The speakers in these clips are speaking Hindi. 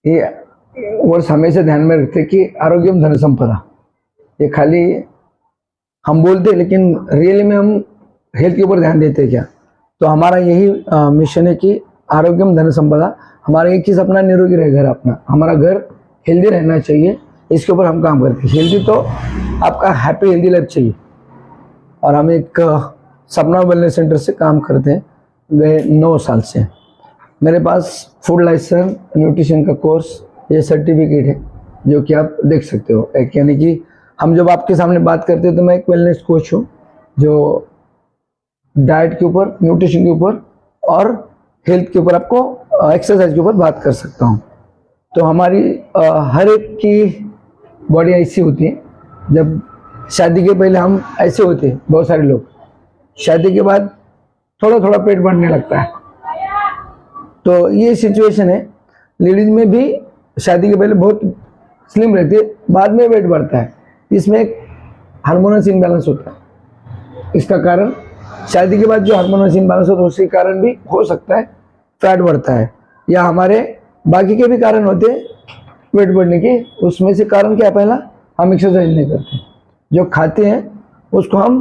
ये वर्ड्स हमेशा ध्यान में रखते कि आरोग्यम धन संपदा, ये खाली हम बोलते हैं लेकिन रियली में हम हेल्थ के ऊपर ध्यान देते हैं क्या? तो हमारा यही मिशन है कि आरोग्यम धन संपदा, हमारा एक चीज़ अपना निरोगी रहे घर अपना, हमारा घर हेल्दी रहना चाहिए, इसके ऊपर हम काम करते हैं। हेल्दी तो आपका हैप्पी हेल्दी लाइफ चाहिए। और हम एक सपना वेलनेस सेंटर से काम करते हैं वे 9 साल से। मेरे पास फूड लाइसेंस न्यूट्रिशन का कोर्स ये सर्टिफिकेट है जो कि आप देख सकते हो। एक यानी कि हम जब आपके सामने बात करते हैं तो मैं एक वेलनेस कोच हूँ जो डाइट के ऊपर, न्यूट्रिशन के ऊपर और हेल्थ के ऊपर, आपको एक्सरसाइज के ऊपर बात कर सकता हूँ। तो हमारी हर एक की बॉडी ऐसी होती है, जब शादी के पहले हम ऐसे होते हैं बहुत सारे लोग, शादी के बाद थोड़ा थोड़ा पेट बढ़ने लगता है। तो ये सिचुएशन है, लेडीज में भी शादी के पहले बहुत स्लिम रहती है, बाद में वेट बढ़ता है। इसमें एक हार्मोनल इम्बैलेंस होता है। इसका कारण शादी के बाद जो हार्मोनल इम्बैलेंस होता है उसके कारण भी हो सकता है फैट बढ़ता है, या हमारे बाकी के भी कारण होते हैं वेट बढ़ने के। उसमें से कारण क्या है? पहला, हम एक्सरसाइज नहीं करते, जो खाते हैं उसको हम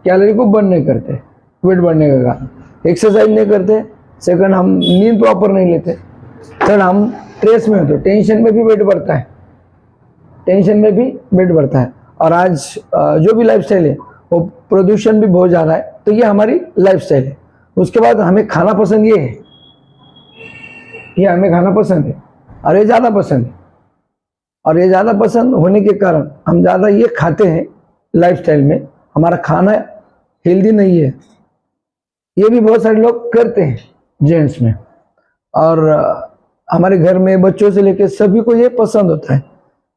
कैलोरी को बर्न नहीं करते, वेट बढ़ने का कारण। एक्सरसाइज नहीं करते, सेकंड हम नींद प्रॉपर नहीं लेते, थर्ड हम स्ट्रेस में होते, टेंशन में भी वेट बढ़ता है, टेंशन में भी वेट बढ़ता है। और आज जो भी लाइफस्टाइल है वो प्रदूषण भी बहुत ज़्यादा है, तो ये हमारी लाइफस्टाइल है। उसके बाद हमें खाना पसंद ये है, ये हमें खाना पसंद है और ये ज़्यादा पसंद है, और ये ज़्यादा पसंद होने के कारण हम ज़्यादा ये खाते हैं लाइफस्टाइल में, हमारा खाना हेल्दी नहीं है। ये भी बहुत सारे लोग करते हैं जेंट्स में, और हमारे घर में बच्चों से लेकर सभी को ये पसंद होता है।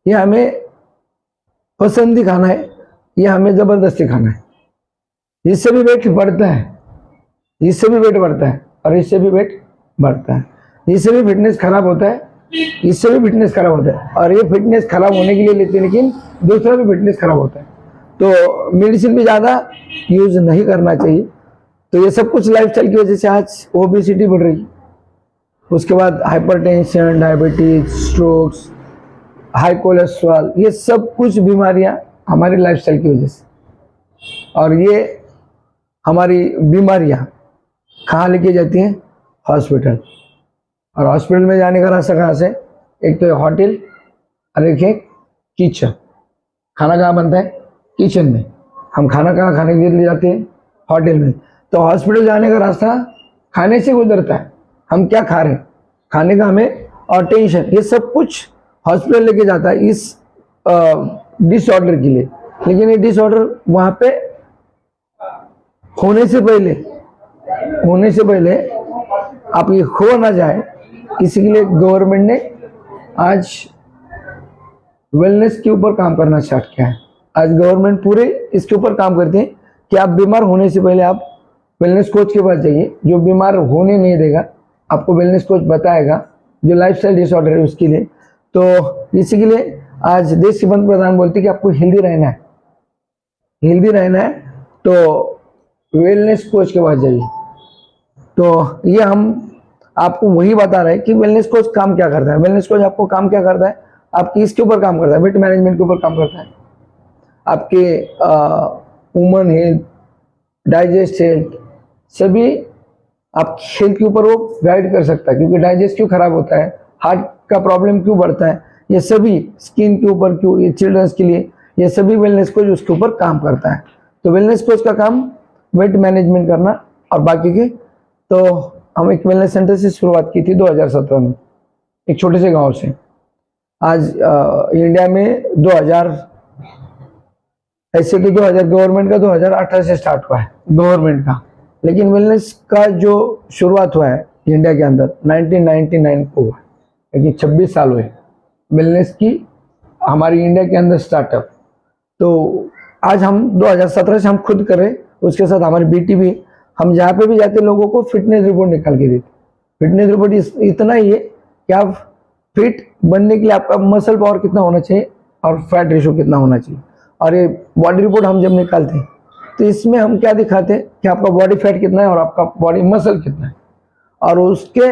ये हमें पसंद ही खाना है, ये हमें ज़बरदस्ती खाना है। इससे भी वेट बढ़ता है, इससे भी वेट बढ़ता है, और इससे भी वेट बढ़ता है। इससे भी फिटनेस खराब होता है, इससे भी फिटनेस खराब होता है, और ये फिटनेस खराब होने के लिए लेते हैं, लेकिन दूसरा भी फिटनेस खराब होता है। तो मेडिसिन भी ज़्यादा यूज नहीं करना चाहिए। तो ये सब कुछ लाइफस्टाइल की वजह से आज ओबेसिटी बढ़ रही है। उसके बाद hypertension, diabetes, strokes, high cholesterol, ये सब कुछ बीमारियां हमारी लाइफस्टाइल की वजह से। और ये हमारी बीमारियां कहाँ लेके जाती हैं? हॉस्पिटल। और हॉस्पिटल में जाने का रास्ता कहाँ से? एक तो होटल और एक है किचन। खाना कहाँ बनता है? किचन में। हम खाना कहाँ खाने के लिए जाते हैं? होटल में। तो हॉस्पिटल जाने का रास्ता खाने से गुजरता है। हम क्या खा रहे हैं, खाने का हमें, और टेंशन, ये सब कुछ हॉस्पिटल लेके जाता है इस डिसऑर्डर के लिए। लेकिन ये डिसऑर्डर वहाँ पे होने से पहले आप ये खो ना जाए, इसी के लिए गवर्नमेंट ने आज वेलनेस के ऊपर काम करना स्टार्ट किया है। आज गवर्नमेंट पूरे इसके ऊपर काम करते हैं कि आप बीमार होने से पहले आप वेलनेस कोच के पास जाइए, जो बीमार होने नहीं देगा, आपको वेलनेस कोच बताएगा जो लाइफस्टाइल डिसऑर्डर है उसके लिए। तो इसी के लिए आज देश के पंतप्रधान बोलते हैं कि आपको हेल्दी रहना है, हेल्दी रहना है तो वेलनेस कोच के पास जाइए। तो ये हम आपको वही बता रहे हैं कि वेलनेस कोच काम क्या करता है। वेलनेस कोच आपको काम क्या करता है? आपकी इसके ऊपर काम करता है, वेट मैनेजमेंट के ऊपर काम करता है, आपके वुमन हेल्थ, डाइजेस्ट हेल्थ, सभी आपकी हेल्थ के ऊपर वो गाइड कर सकता है। क्योंकि डाइजेस्ट क्यों खराब होता है, हार्ट का प्रॉब्लम क्यों बढ़ता है, ये सभी स्किन के ऊपर क्यों, ये चिल्ड्रंस के लिए, ये सभी वेलनेस कोच उसके ऊपर काम करता है। तो वेलनेस कोच का काम वेट मैनेजमेंट करना और बाकी के। तो हम एक वेलनेस सेंटर से शुरुआत की थी 2017 में, एक छोटे से गांव से। आज इंडिया में 2000, ऐसे तो 2000 गवर्नमेंट का 2018 से स्टार्ट हुआ है गवर्नमेंट का, लेकिन वेलनेस का जो शुरुआत हुआ है इंडिया के अंदर 1999 को हुआ है, लेकिन 26 साल हुए वेलनेस की हमारी इंडिया के अंदर स्टार्टअप। तो आज हम 2017 से हम खुद कर रहे, उसके साथ हमारी बेटी भी, हम जहाँ पे भी जाते लोगों को फिटनेस रिपोर्ट निकाल के देते। फिटनेस रिपोर्ट इतना ही है कि आप फिट बनने के लिए आपका मसल पावर कितना होना चाहिए और फैट रेशो कितना होना चाहिए। और ये बॉडी रिपोर्ट हम जब निकालते हैं तो इसमें हम क्या दिखाते हैं कि आपका बॉडी फैट कितना है और आपका बॉडी मसल कितना है, और उसके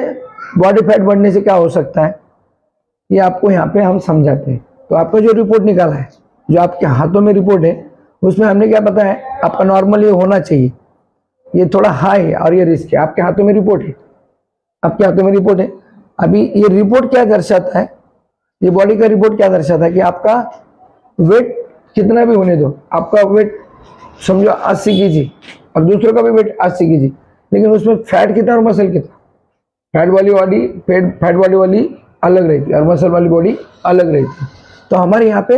बॉडी फैट बढ़ने से क्या हो सकता है, ये आपको यहाँ पे हम समझाते हैं। तो आपका जो रिपोर्ट निकाला है, जो आपके हाथों में रिपोर्ट है, उसमें हमने क्या बताया, आपका नॉर्मल ये होना चाहिए, ये थोड़ा हाई है और ये रिस्क है। आपके हाथों में रिपोर्ट है, आपके हाथों में रिपोर्ट है। अभी ये रिपोर्ट क्या दर्शाता है, ये बॉडी का रिपोर्ट क्या दर्शाता है कि आपका वेट कितना भी होने दो, आपका वेट समझो 80 केजी और दूसरों का भी वेट 80 केजी, लेकिन उसमें फैट कितना और मसल कितना, फैट वाली बॉडी फैट बॉडी वाली अलग रहती है और मसल वाली बॉडी अलग रहती है। तो हमारे यहाँ पे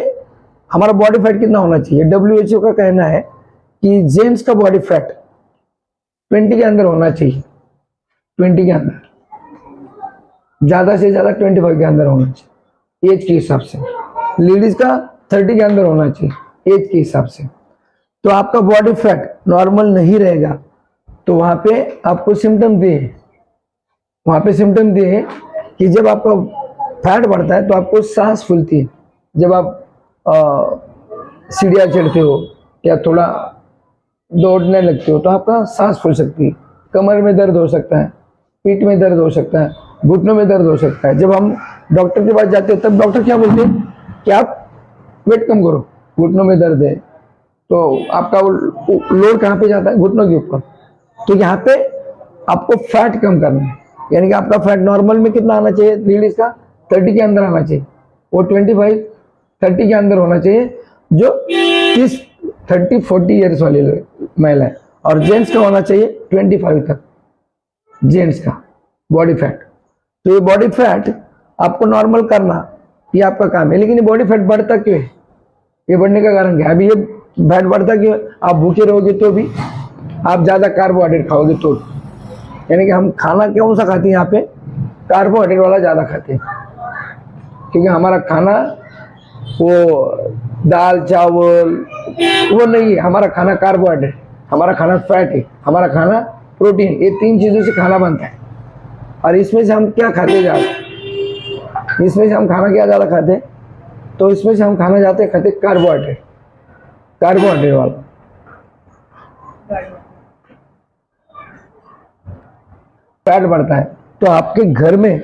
हमारा बॉडी फैट कितना होना चाहिए, WHO का कहना है कि जेंट्स का बॉडी फैट 20 के अंदर होना चाहिए, 20 के अंदर, ज्यादा से ज्यादा 25 के अंदर होना चाहिए एज के हिसाब से। लेडीज का 30 के अंदर होना चाहिए एज के हिसाब से। तो आपका बॉडी फैट नॉर्मल नहीं रहेगा तो वहां पे आपको सिम्टम दिए, वहां पे सिम्टम दिए कि जब आपका फैट बढ़ता है तो आपको सांस फूलती है, जब आप सीढ़ियाँ चढ़ते हो या थोड़ा दौड़ने लगते हो तो आपका सांस फूल सकती है, कमर में दर्द हो सकता है, पीठ में दर्द हो सकता है, घुटनों में दर्द हो सकता है। जब हम डॉक्टर के पास जाते हैं तब डॉक्टर क्या बोलते हैं कि आप वेट कम करो, घुटनों में दर्द है, तो आपका लोड कहाँ पे जाता है, घुटनों के ऊपर। तो यहाँ पे आपको फैट कम करना है, यानी कि आपका फैट नॉर्मल में कितना आना चाहिए, लेडीज का 30 के अंदर आना चाहिए, वो 25-30 के अंदर होना चाहिए जो 30-40 ईयर्स वाली महिला है, और जेंट्स का होना चाहिए 25 तक, जेंट्स का बॉडी फैट। तो ये बॉडी फैट आपको नॉर्मल करना ये आपका काम है। लेकिन ये बॉडी फैट बढ़ता क्यों है, ये बढ़ने का कारण क्या है, अभी ये फैट बढ़ता क्यों है, आप भूखे रहोगे तो भी, आप ज्यादा कार्बोहाइड्रेट खाओगे तो, यानी कि हम खाना कौन सा खाते हैं यहाँ पे, कार्बोहाइड्रेट वाला ज्यादा खाते हैं, क्योंकि हमारा खाना वो दाल चावल वो नहीं है, हमारा खाना कार्बोहाइड्रेट, हमारा खाना फैट है, हमारा खाना प्रोटीन, ये 3 चीजों से खाना बनता है। और इसमें से हम क्या खाते ज्यादा, इसमें से हम खाना क्या ज्यादा खाते हैं, तो इसमें से हम खाना जाते खाते कार्बोहाइड्रेट, कार्बोहाइड्रेट वाला। फैट बढ़ता है तो आपके घर में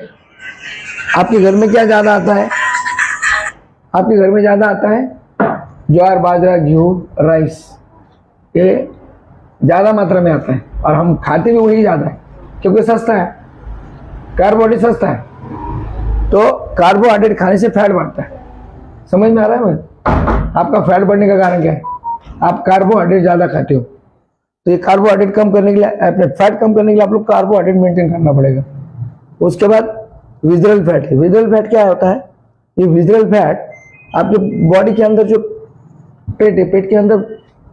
क्या ज्यादा आता है, आपके घर में ज्यादा आता है ज्वार बाजरा गेहूं राइस, ये ज्यादा मात्रा में आता है और हम खाते भी वही ज्यादा है क्योंकि सस्ता है, कार्बोहाइड्रेट सस्ता है। तो कार्बोहाइड्रेट खाने से फैट बढ़ता है, समझ में आ रहा है मुझे। आपका फैट बढ़ने का कारण क्या है, आप कार्बोहाइड्रेट ज्यादा खाते हो, तो ये कार्बोहाइड्रेट कम करने के लिए, अपने फैट कम करने के लिए आप लोग कार्बोहाइड्रेट मेंटेन करना पड़ेगा। उसके बाद विजरल फैट है, विजरल फैट क्या होता है, ये विजरल फैट आपके बॉडी के अंदर जो पेट है, पेट के अंदर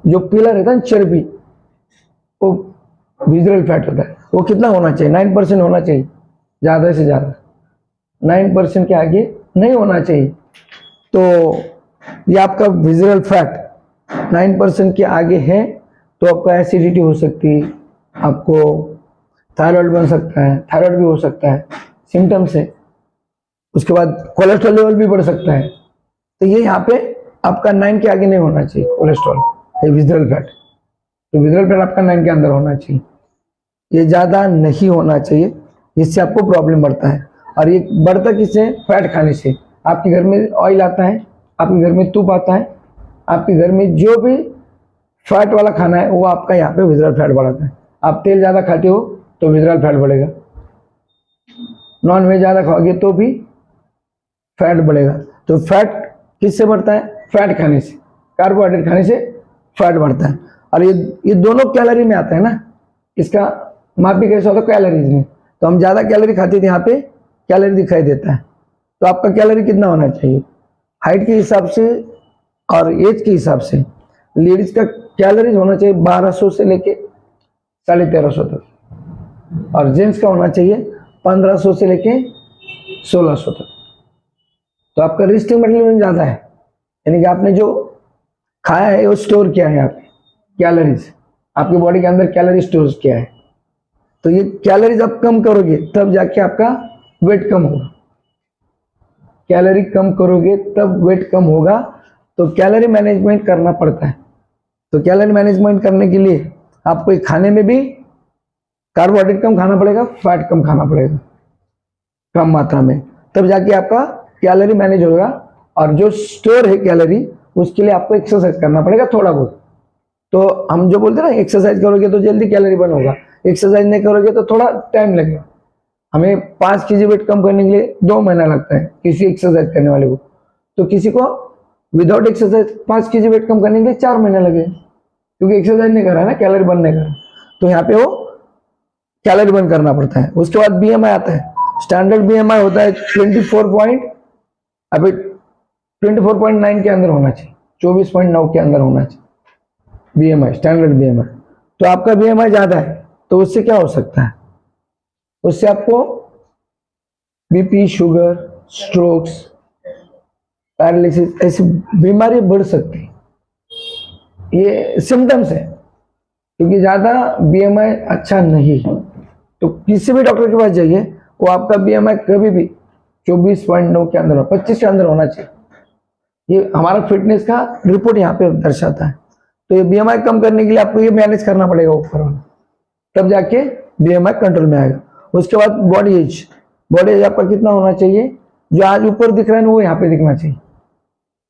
जो पिलर रहता है चर्बी, वो विजरल फैट होता है। वो कितना होना चाहिए, 9% होना चाहिए, ज्यादा से ज्यादा 9% के आगे नहीं होना चाहिए। तो ये आपका विजरल फैट 9% के आगे है तो आपको एसिडिटी हो सकती है, आपको थायराइड बन सकता है, थायराइड भी हो सकता है सिम्टम्स है। उसके बाद कोलेस्ट्रॉल लेवल भी बढ़ सकता है। तो ये यहाँ पे आपका 9 के आगे नहीं होना चाहिए कोलेस्ट्रॉल, ये विजरल फैट। तो विजरल फैट आपका 9 के अंदर होना चाहिए, ये ज्यादा नहीं होना चाहिए, जिससे आपको प्रॉब्लम बढ़ता है। और ये बढ़ता किससे, फैट खाने से। आपके घर में ऑयल आता है, आपके घर में तुप आता है, आपके घर में जो भी फैट वाला खाना है वो आपका यहाँ पे विजरल फैट बढ़ाता है। आप तेल ज्यादा खाते हो तो विजरल फैट बढ़ेगा, नॉन वेज ज्यादा खाओगे तो भी फैट बढ़ेगा। तो फैट किससे बढ़ता है, फैट खाने से, कार्बोहाइड्रेट खाने से फैट बढ़ता है। और ये दोनों कैलोरी में आता है ना, इसका माप भी कैसे होता है, कैलोरीज में। तो हम ज्यादा कैलोरी खाते थे, यहाँ पे कैलोरी दिखाई देता है। तो आपका कैलोरी कितना होना चाहिए, हाइट के हिसाब से और एज के हिसाब से। लेडीज का कैलोरीज होना चाहिए 1200 से लेके 1350 तक, और जेंट्स का होना चाहिए 1500 से लेके 1600 तक। तो आपका रिस्टिंग मटेरियल ज्यादा है, यानी कि आपने जो खाया है वो स्टोर किया है, आपने कैलोरीज आपकी बॉडी के अंदर कैलोरी स्टोर किया है। तो ये कैलोरीज आप कम करोगे तब जाके आपका वेट कम होगा, कैलोरी कम करोगे तब वेट कम होगा। तो कैलोरी मैनेजमेंट करना पड़ता है। तो कैलोरी मैनेजमेंट करने के लिए आपको खाने में भी कार्बोहाइड्रेट कम खाना पड़ेगा, फैट कम खाना पड़ेगा, कम मात्रा में, तब जाके आपका कैलोरी मैनेज होगा, और जो स्टोर है कैलोरी उसके लिए आपको एक्सरसाइज करना पड़ेगा थोड़ा बहुत। तो हम जो बोलते हैं ना, एक्सरसाइज करोगे तो जल्दी कैलोरी बर्न होगा, एक्सरसाइज नहीं करोगे तो थोड़ा टाइम लगेगा। हमें 5 केजी वेट कम करने के लिए 2 महीना लगता है किसी एक्सरसाइज करने वाले को, तो किसी को विदाउट एक्सरसाइज 5 केजी वेट कम करने के लिए 4 महीने लगे, क्योंकि एक्सरसाइज नहीं कर रहा है ना, कैलोरी बर्न नहीं कर रहा। तो यहाँ पे वो कैलोरी बर्न करना पड़ता है। उसके बाद बीएमआई आता है। स्टैंडर्ड बीएमआई होता है 24.9 के अंदर होना चाहिए, 24.9 के अंदर होना चाहिए बीएमआई, स्टैंडर्ड बीएमआई। तो आपका बीएमआई ज्यादा है तो उससे क्या हो सकता है, उससे आपको बीपी, शुगर, स्ट्रोक्स, पैरालिसिस ऐसी बीमारी बढ़ सकती है। ये सिम्टम्स है, क्योंकि ज्यादा बीएमआई अच्छा नहीं। तो किसी भी डॉक्टर के पास जाइए, वो आपका बीएमआई कभी भी 24.9 के अंदर, 25 के अंदर होना चाहिए। ये हमारा फिटनेस का रिपोर्ट यहाँ पे दर्शाता है। तो ये बीएमआई कम करने के लिए आपको ये मैनेज करना पड़ेगा ऊपर वाला, तब जाके बीएमआई कंट्रोल में आएगा। उसके बाद बॉडी एज, बॉडी एज आपका कितना होना चाहिए, जो आज ऊपर दिख रहा है ना वो यहाँ पे दिखना चाहिए।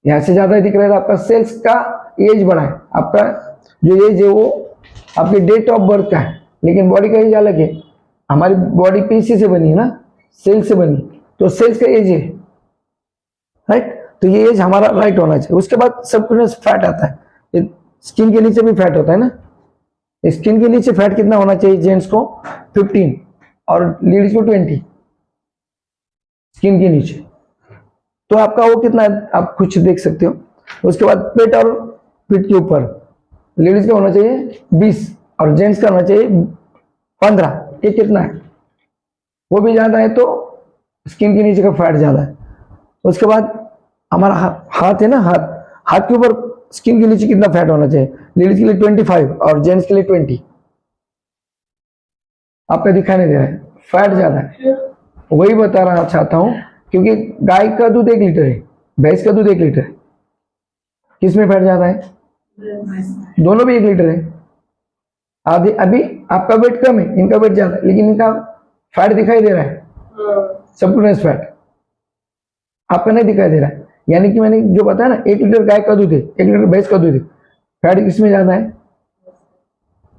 यहाँ से ज्यादा दिख रहा है तो आपका सेल्स का एज बढ़ा है, आपका जो एज है वो आपकी डेट ऑफ बर्थ का है, लेकिन बॉडी का एज अलग है। हमारी बॉडी पीसी से बनी है ना, सेल से बनी, तो सेल्स का एज है, राइट। तो ये एज हमारा राइट होना चाहिए। उसके बाद सबक्यूटेनियस फैट आता है, स्किन के नीचे भी फैट होता है ना, स्किन के नीचे फैट कितना होना चाहिए, जेंट्स को 15 और लेडीज को 20 स्किन के नीचे। तो आपका वो कितना है आप कुछ देख सकते हो। उसके बाद पेट और पीठ के ऊपर लेडीज का होना चाहिए 20 और जेंट्स का होना चाहिए 15। ये कितना है, वो भी ज्यादा है तो स्किन के नीचे का फैट ज्यादा है। उसके बाद हमारा हाथ है ना, हाथ के ऊपर स्किन के नीचे कितना फैट होना चाहिए, लेडीज के लिए 25 और जेंट्स के लिए 20। आपका दिखाई नहीं दे रहा है, फैट ज्यादा है, वही बता रहा चाहता हूं। क्योंकि गाय का दूध 1 लीटर है, भैंस का दूध 1 लीटर है, किसमें फैट ज्यादा है, दोनों भी 1 लीटर है। अभी आपका वेट कम है, इनका वेट ज्यादा है, लेकिन इनका फैट दिखाई दे रहा है, सबक्यूटेनियस फैट आपका नहीं दिखाई दे रहा है। यानी कि मैंने जो बताया ना, 1 लीटर गाय का दूध है, 1 लीटर भैंस का दूध है, फैट किसमें ज्यादा है,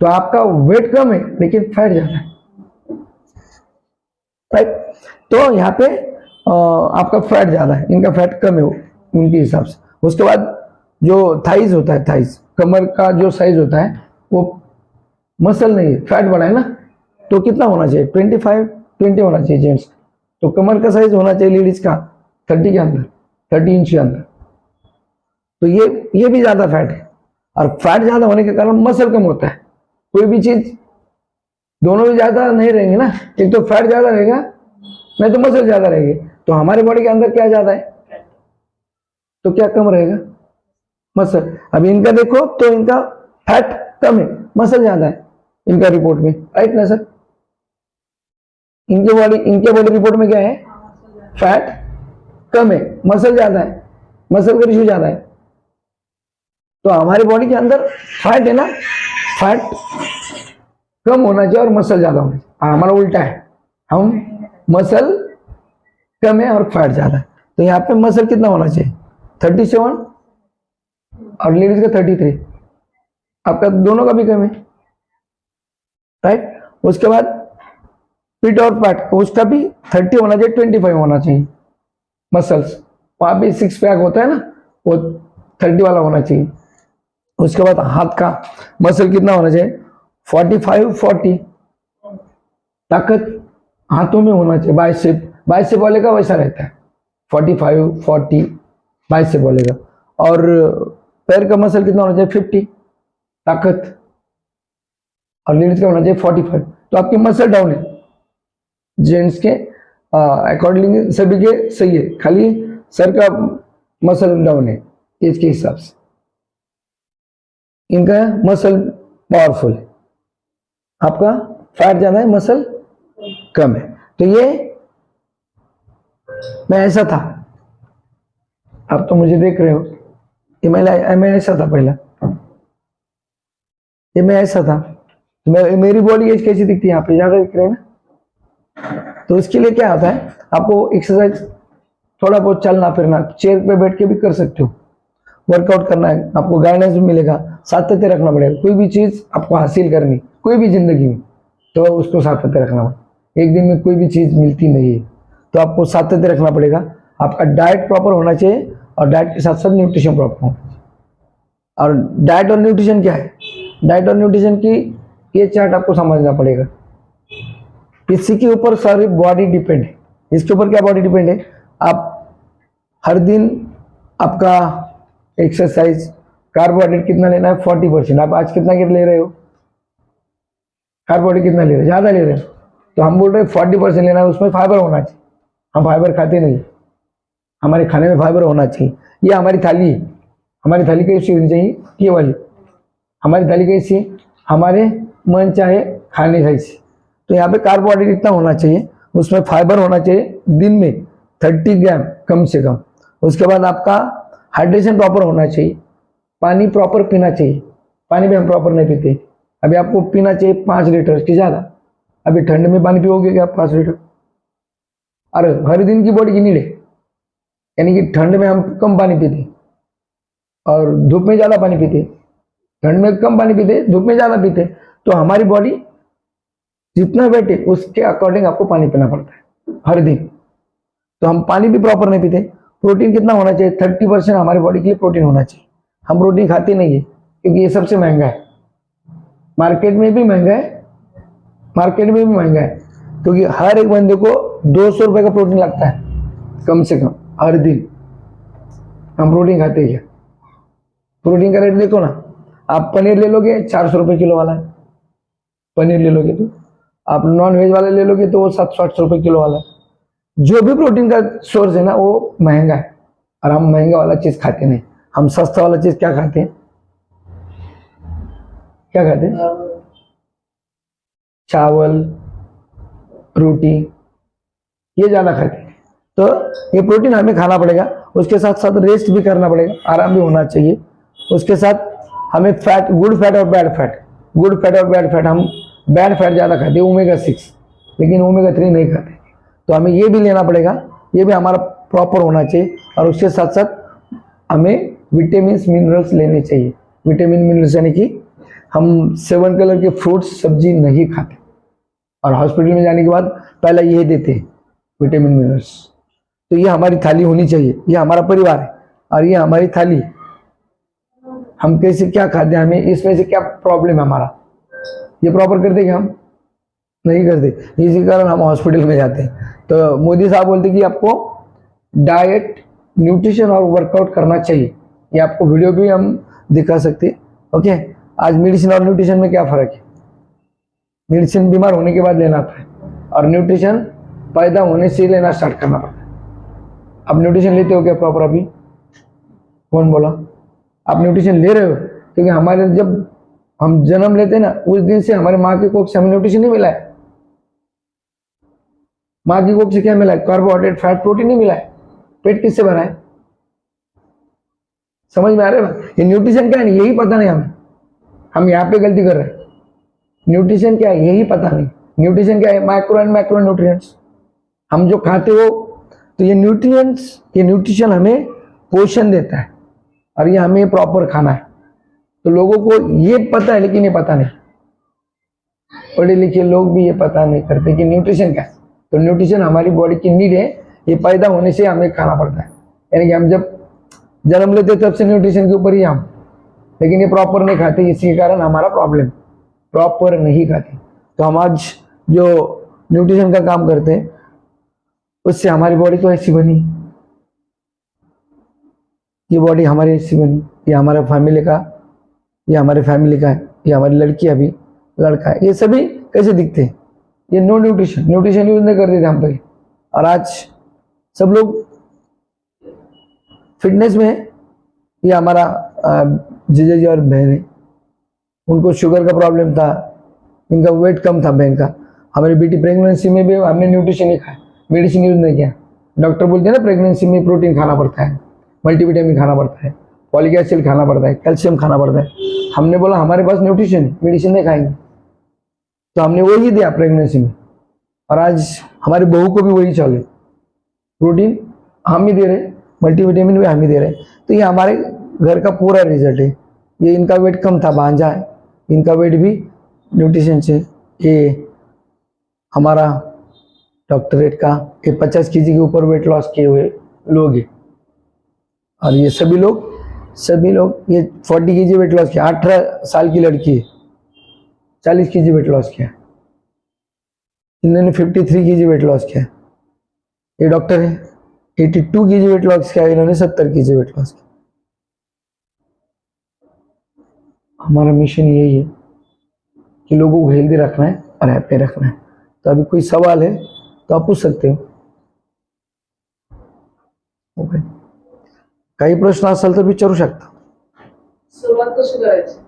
तो आपका वेट कम है लेकिन फैट ज्यादा है, राइट। तो यहाँ पे आपका फैट ज्यादा है, इनका फैट कम है उनके हिसाब से। उसके बाद जो थाइज होता है, थाइज कमर का जो साइज होता है वो मसल नहीं है, फैट बड़ा है ना, तो कितना होना चाहिए, 25-20 होना चाहिए जेंट्स। तो कमर का साइज होना चाहिए लेडीज का 30 के अंदर, 30 इंच के अंदर। तो ये भी ज्यादा फैट है, और फैट ज्यादा होने के कारण मसल कम होता है। कोई भी चीज दोनों भी ज्यादा नहीं रहेंगे ना, एक तो फैट ज्यादा रहेगा नहीं तो मसल ज्यादा रहेगी। तो हमारे बॉडी के अंदर क्या ज्यादा है, तो क्या कम रहेगा, मसल। अभी इनका देखो तो इनका फैट कम है, मसल ज्यादा है इनका रिपोर्ट में, राइट ना सर। इनके बॉडी रिपोर्ट में क्या है, फैट कम है, मसल ज्यादा है, मसल का रेशियो ज्यादा है। तो हमारी बॉडी के अंदर फैट है ना, फैट कम होना चाहिए और मसल ज्यादा होना चाहिए। हमारा उल्टा है, हम मसल कम है और फैट ज्यादा है। तो यहाँ पे मसल कितना होना चाहिए, 37 और लेडीज का 33, आपका दोनों का भी कम है, राइट। उसके बाद पीठ और पैट उसका भी 30 होना चाहिए, 25 होना चाहिए मसल्स। वहां भी 6 पैक होता है ना, वो 30 वाला होना चाहिए। उसके बाद हाथ का मसल कितना होना चाहिए, 45-40। ताकत हाथों में होना चाहिए, बाइसेप वाले का वैसा रहता है 45-40 बाइसेप वाले का। और पैर का मसल कितना होना चाहिए, 50 ताकत, और लेडीज का होना चाहिए 45। तो आपकी मसल डाउन है, जेंट्स के अकॉर्डिंग सभी के सही है, खाली सर का मसल डाउन है एज के हिसाब से, इनका मसल पावरफुल है, आपका फैट ज्यादा है, मसल कम है। तो ये मैं ऐसा था, आप तो मुझे देख रहे हो, ये मैं ऐसा था पहला, ये मैं ऐसा था। मेरी बॉडी एज कैसी दिखती है, यहाँ पे ज्यादा दिख रहे हैं ना। तो उसके लिए क्या होता है, आपको एक्सरसाइज थोड़ा बहुत चलना फिरना, चेयर पे बैठ के भी कर सकते हो। वर्कआउट करना है आपको, गाइडेंस भी मिलेगा, सातत्य रखना पड़ेगा। कोई भी चीज़ आपको हासिल करनी, कोई भी जिंदगी में, तो उसको सातत्य रखना पड़ेगा। एक दिन में कोई भी चीज़ मिलती नहीं है, तो आपको सातत्य रखना पड़ेगा। आपका डाइट प्रॉपर होना चाहिए, और डाइट के साथ साथ न्यूट्रिशन प्रॉपर होना चाहिए। और डाइट और न्यूट्रिशन क्या है? डाइट और न्यूट्रिशन की ये चार्ट आपको समझना पड़ेगा। इसी के ऊपर सारी बॉडी डिपेंड है। इसके ऊपर क्या बॉडी डिपेंड है? आप हर दिन आपका एक्सरसाइज, कार्बोहाइड्रेट कितना लेना है? 40%। आप आज कितना ले रहे हो? कार्बोहाइड्रेट कितना ले रहे हो? ज़्यादा ले रहे हो, तो हम बोल रहे हैं 40% लेना है, उसमें फाइबर होना चाहिए। हम फाइबर खाते नहीं, हमारे खाने में फाइबर होना चाहिए। ये हमारी थाली है। हमारी थाली कैसी होनी चाहिए? ये वाली। हमारी थाली कैसी? हमारे मन चाहे खाने कैसी। तो यहाँ पे कार्बोहाइड्रेट इतना होना चाहिए, उसमें फाइबर होना चाहिए दिन में 30 ग्राम कम से कम। उसके बाद आपका हाइड्रेशन प्रॉपर होना चाहिए, पानी प्रॉपर पीना चाहिए। पानी भी हम प्रॉपर नहीं पीते। अभी आपको पीना चाहिए 5 लीटर की ज़्यादा। अभी ठंड में पानी पियोगे क्या 5 लीटर? अरे हर दिन की बॉडी की नीड है, यानी कि ठंड में हम कम पानी पीते और धूप में ज़्यादा पानी पीते। ठंड में कम पानी पीते, धूप में ज़्यादा पीते। तो हमारी बॉडी जितना वेट है उसके अकॉर्डिंग आपको पानी पीना पड़ता है हर दिन। तो हम पानी भी प्रॉपर नहीं पीते। प्रोटीन कितना होना चाहिए? 30% हमारी बॉडी के लिए प्रोटीन होना चाहिए। हम प्रोटीन खाते नहीं है, क्योंकि ये सबसे महंगा है। मार्केट में भी महंगा है, मार्केट में भी महंगा है, क्योंकि हर एक बंदे को 200 रुपये का प्रोटीन लगता है कम से कम हर दिन। हम प्रोटीन खाते हैं क्या? प्रोटीन का रेट देखो ना। आप पनीर ले लोगे 400 रुपये किलो वाला है, पनीर ले लोगे तो। आप नॉन वेज वाला ले लोगे तो वो 700-800 रुपये किलो वाला है। जो भी प्रोटीन का सोर्स है ना, वो महंगा है, और हम महंगा वाला चीज खाते नहीं। हम सस्ता वाला चीज क्या खाते हैं? क्या खाते हैं? चावल, रोटी, ये ज्यादा खाते हैं। तो ये प्रोटीन हमें खाना पड़ेगा। उसके साथ साथ रेस्ट भी करना पड़ेगा, आराम भी होना चाहिए। उसके साथ हमें फैट, गुड फैट और बैड फैट, गुड फैट और बैड फैट, हम बैड फैट ज़्यादा खाते हैं, ओमेगा 6, लेकिन ओमेगा 3 नहीं खाते। तो हमें ये भी लेना पड़ेगा, ये भी हमारा प्रॉपर होना चाहिए। और उसके साथ साथ हमें विटामिन मिनरल्स लेने चाहिए। विटामिन मिनरल्स यानी कि हम 7 कलर के फ्रूट्स, सब्जी नहीं खाते, और हॉस्पिटल में जाने के बाद पहले यही देते हैं, विटामिन मिनरल्स। तो ये हमारी थाली होनी चाहिए। ये हमारा परिवार है और ये हमारी थाली। हम कैसे क्या खाते हैं, हमें इसमें से क्या प्रॉब्लम है हमारा, ये प्रॉपर करते क्या? हम नहीं करते, इसी कारण हम हॉस्पिटल में जाते हैं। तो मोदी साहब बोलते कि आपको डाइट, न्यूट्रिशन और वर्कआउट करना चाहिए। ये आपको वीडियो भी हम दिखा सकते हैं। ओके, आज मेडिसिन और न्यूट्रिशन में क्या फर्क है? मेडिसिन बीमार होने के बाद लेना आता है, और न्यूट्रिशन पैदा होने से लेना स्टार्ट करना पड़ता है। आप न्यूट्रिशन लेते हो क्या प्रॉपर? अभी कौन बोला? आप न्यूट्रिशन ले रहे हो? क्योंकि हमारे जब हम जन्म लेते हैं ना, उस दिन से हमारे माँ की कोख से हमें न्यूट्रिशन नहीं मिला है। माँ की कोख से क्या मिला है? कार्बोहाइड्रेट, फैट, प्रोटीन नहीं मिला है। पेट किससे भरा है? समझ में आ रहा है? ये न्यूट्रिशन क्या है, यही पता नहीं हमें। हम यहाँ पे गलती कर रहे हैं। न्यूट्रिशन क्या है यही पता नहीं। न्यूट्रिशन क्या है? माइक्रो एंड मैक्रो न्यूट्रिएंट्स, हम जो खाते हो। तो ये न्यूट्रिएंट्स, ये न्यूट्रिशन हमें पोषण देता है, और ये हमें प्रॉपर खाना है। तो लोगों को ये पता है, लेकिन ये पता नहीं। पढ़े लिखे लोग भी ये पता नहीं करते कि न्यूट्रिशन क्या है। तो न्यूट्रिशन हमारी बॉडी की नीड है, ये पैदा होने से हमें खाना पड़ता है। यानी कि हम जब जन्म लेते तब से न्यूट्रिशन के ऊपर ही हम, लेकिन ये प्रॉपर नहीं खाते, इसी के कारण हमारा प्रॉब्लम, प्रॉपर नहीं खाते। तो हम आज जो न्यूट्रिशन का काम करते हैं, उससे हमारी बॉडी तो ऐसी बनी, ये बॉडी हमारी ऐसी बनी। ये हमारा फैमिली का, ये हमारे फैमिली का है, ये हमारी लड़की अभी, लड़का है, ये सभी कैसे दिखते हैं? ये नो न्यूट्रिशन, न्यूट्रिशन यूज नहीं करते थे हम पहले। और आज सब लोग फिटनेस में है। ये हमारा जीजा जी और बहन है, उनको शुगर का प्रॉब्लम था, इनका वेट कम था बहन का। हमारी बेटी प्रेगनेंसी में भी हमने न्यूट्रिशन नहीं खाया, मेडिसिन यूज नहीं किया। डॉक्टर बोलते हैं ना प्रेगनेंसी में प्रोटीन खाना पड़ता है, मल्टीविटामिन खाना पड़ता है, फॉलिक एसिड खाना पड़ता है, कैल्शियम खाना पड़ता है। हमने बोला हमारे पास न्यूट्रिशन, मेडिसिन नहीं खाएंगे, तो हमने वही दिया प्रेगनेंसी में। और आज हमारी बहू को भी वही चाहिए, प्रोटीन हम ही दे रहे हैं, मल्टीविटामिन भी हम ही दे रहे हैं। तो ये हमारे घर का पूरा रिजल्ट है। ये इनका वेट कम था, भांजा है, इनका वेट भी न्यूट्रिशन से, ये हमारा डॉक्टरेट का, ये 50 kg के ऊपर वेट लॉस किए हुए लोग हैं। और ये सभी लोग ये 40 kg वेट लॉस किया। 18 साल की लड़की है, 40 kg वेट लॉस किया। इन्होंने 53 kg वेट लॉस किया। ये डॉक्टर है, 82 kg वेट लॉस किया, इन्होंने 70 kg वेट लॉस किया। हमारा मिशन यही है कि लोगों को हेल्दी रखना है और हैप्पी रखना है। तो अभी कोई सवाल है तो आप पूछ सकते हो। ओके, काही प्रश्न असेल तर विचारू शकता। सुरुवात कशी करायची?